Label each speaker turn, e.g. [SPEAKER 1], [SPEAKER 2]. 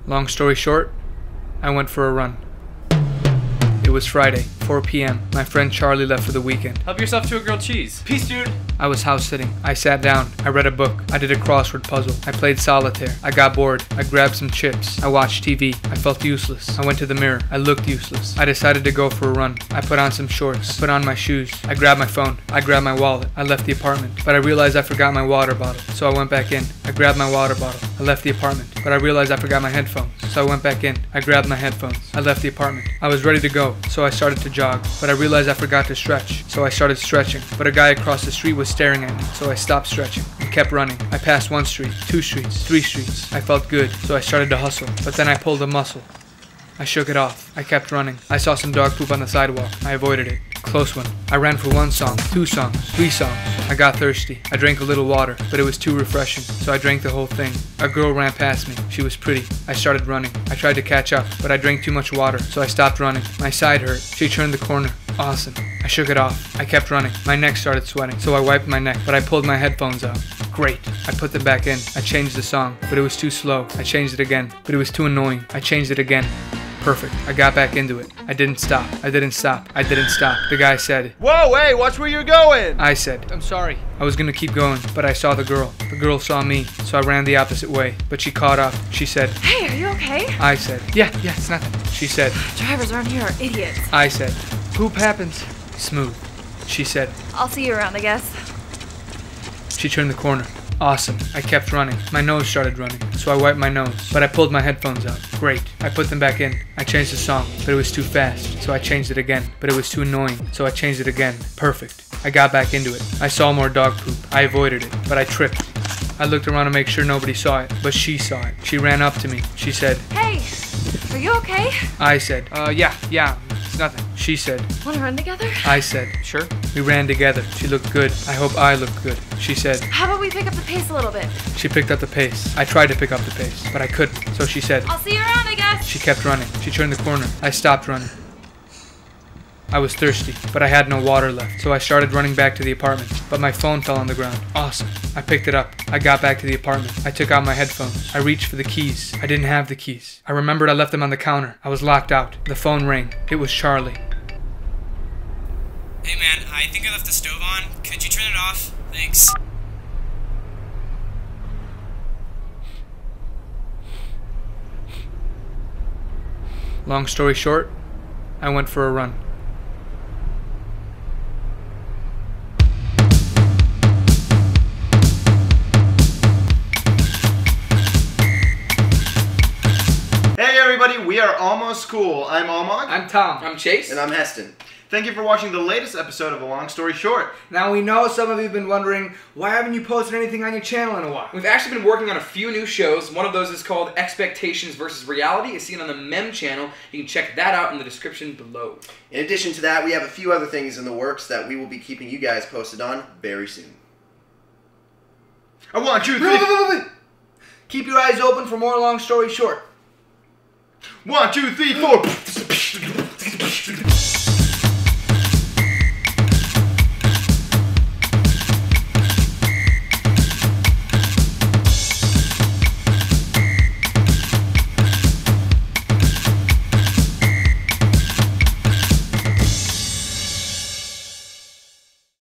[SPEAKER 1] Long story short, I went for a run. It was Friday, 4 p.m. My friend Charlie left for the weekend.
[SPEAKER 2] Help yourself to a grilled cheese.
[SPEAKER 3] Peace, dude.
[SPEAKER 1] I was house sitting. I sat down. I read a book. I did a crossword puzzle. I played solitaire. I got bored. I grabbed some chips. I watched TV. I felt useless. I went to the mirror. I looked useless. I decided to go for a run. I put on some shorts. I put on my shoes. I grabbed my phone. I grabbed my wallet. I left the apartment. But I realized I forgot my water bottle. So I went back in. I grabbed my water bottle. I left the apartment. But I realized I forgot my headphones. So I went back in. I grabbed my headphones. I left the apartment. I was ready to go. So I started to jog. But I realized I forgot to stretch. So I started stretching. But a guy across the street was staring at me. So I stopped stretching and kept running. I passed 1 street, 2 streets, 3 streets. I felt good, so I started to hustle. But then I pulled a muscle. I shook it off. I kept running. I saw some dog poop on the sidewalk. I avoided it. Close one. I ran for 1 song, 2 songs, 3 songs. I got thirsty. I drank a little water, but it was too refreshing, so I drank the whole thing. A girl ran past me. She was pretty. I started running. I tried to catch up, but I drank too much water, so I stopped running. My side hurt. She turned the corner. Awesome. I shook it off. I kept running. My neck started sweating, so I wiped my neck, but I pulled my headphones out. Great. I put them back in. I changed the song, but it was too slow. I changed it again, but it was too annoying. I changed it again. Perfect. I got back into it. I didn't stop. I didn't stop. I didn't stop. The guy said,
[SPEAKER 3] Whoa, hey, watch where you're going.
[SPEAKER 1] I said, I'm sorry. I was gonna keep going, but I saw the girl. The girl saw me, so I ran the opposite way. But she caught up. She said,
[SPEAKER 4] Hey, are you okay?
[SPEAKER 1] I said, yeah, it's nothing. She said,
[SPEAKER 4] Drivers around here are idiots.
[SPEAKER 1] I said, poop happens. Smooth. She said,
[SPEAKER 4] I'll see you around, I guess.
[SPEAKER 1] She turned the corner. Awesome. I kept running. My nose started running, so I wiped my nose, but I pulled my headphones out. Great. I put them back in. I changed the song, but it was too fast, so I changed it again, but it was too annoying, so I changed it again. Perfect. I got back into it. I saw more dog poop. I avoided it, but I tripped. I looked around to make sure nobody saw it, but she saw it. She ran up to me. She said,
[SPEAKER 4] Hey, are you okay?
[SPEAKER 1] I said, yeah, it's nothing. She said,
[SPEAKER 4] Wanna run together?
[SPEAKER 1] I said, sure. We ran together. She looked good. I hope I looked good. She said,
[SPEAKER 4] How about we pick up the pace a little bit?
[SPEAKER 1] she picked up the pace. I tried to pick up the pace, but I couldn't. So she said,
[SPEAKER 4] I'll see you around, I guess.
[SPEAKER 1] she kept running. She turned the corner. I stopped running. I was thirsty, but I had no water left, so I started running back to the apartment, but my phone fell on the ground. Awesome. I picked it up. I got back to the apartment. I took out my headphones. I reached for the keys. I didn't have the keys. I remembered I left them on the counter. I was locked out. The phone rang. It was Charlie.
[SPEAKER 5] Hey man, I think I left the stove on. Could you turn it off? Thanks.
[SPEAKER 1] Long story short, I went for a run.
[SPEAKER 3] Hey everybody, we are almost cool. I'm Almog.
[SPEAKER 1] I'm Tom. I'm Chase.
[SPEAKER 3] And I'm Heston. Thank you for watching the latest episode of A Long Story Short.
[SPEAKER 1] Now we know some of you have been wondering, why haven't you posted anything on your channel in a while?
[SPEAKER 6] We've actually been working on a few new shows. One of those is called Expectations versus Reality. It's seen on the MEM channel. You can check that out in the description below.
[SPEAKER 7] In addition to that, we have a few other things in the works that we will be keeping you guys posted on very soon.
[SPEAKER 3] I want you three.
[SPEAKER 1] Keep your eyes open for more Long Story Short.
[SPEAKER 3] 1, 2, 3, 4.